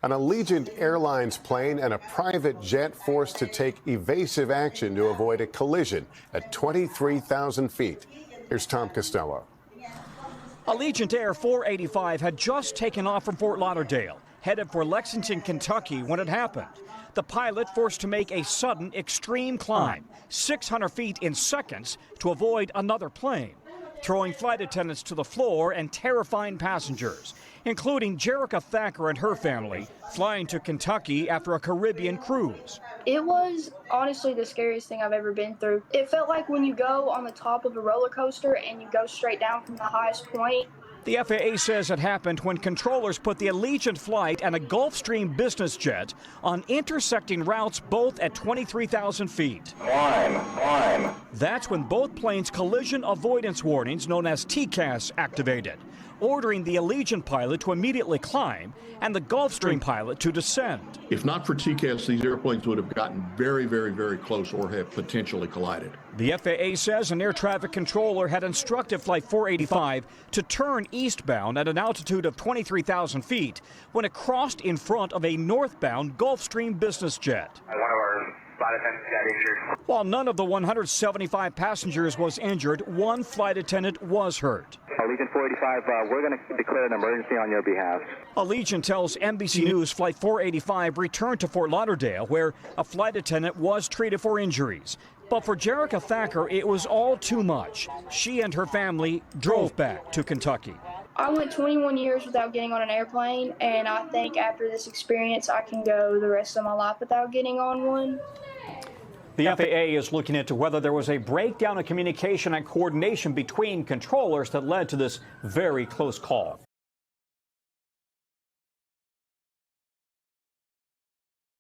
An Allegiant Airlines plane and a private jet forced to take evasive action to avoid a collision at 23,000 feet. Here's Tom Costello. Allegiant Air 485 had just taken off from Fort Lauderdale, headed for Lexington, Kentucky when it happened. The pilot forced to make a sudden extreme climb, 600 feet in seconds, to avoid another plane, throwing flight attendants to the floor and terrifying passengers, including Jerica Thacker and her family, flying to Kentucky after a Caribbean cruise. It was honestly the scariest thing I've ever been through. It felt like when you go on the top of a roller coaster and you go straight down from the highest point. The FAA says it happened when controllers put the Allegiant flight and a Gulfstream business jet on intersecting routes both at 23,000 feet. Climb. That's when both planes' collision avoidance warnings, known as TCAS, activated, ordering the Allegiant pilot to immediately climb and the Gulfstream pilot to descend. If not for TCAS, these airplanes would have gotten very, very, very close or have potentially collided. The FAA says an air traffic controller had instructed Flight 485 to turn eastbound at an altitude of 23,000 feet when it crossed in front of a northbound Gulfstream business jet. One of our flight attendants got injured. While none of the 175 passengers was injured, one flight attendant was hurt. Allegiant 485, we're going to declare an emergency on your behalf. Allegiant tells NBC News Flight 485 returned to Fort Lauderdale, where a flight attendant was treated for injuries. But for Jerica Thacker, it was all too much. She and her family drove back to Kentucky. I went 21 years without getting on an airplane, and I think after this experience, I can go the rest of my life without getting on one. The FAA is looking into whether there was a breakdown in communication and coordination between controllers that led to this very close call.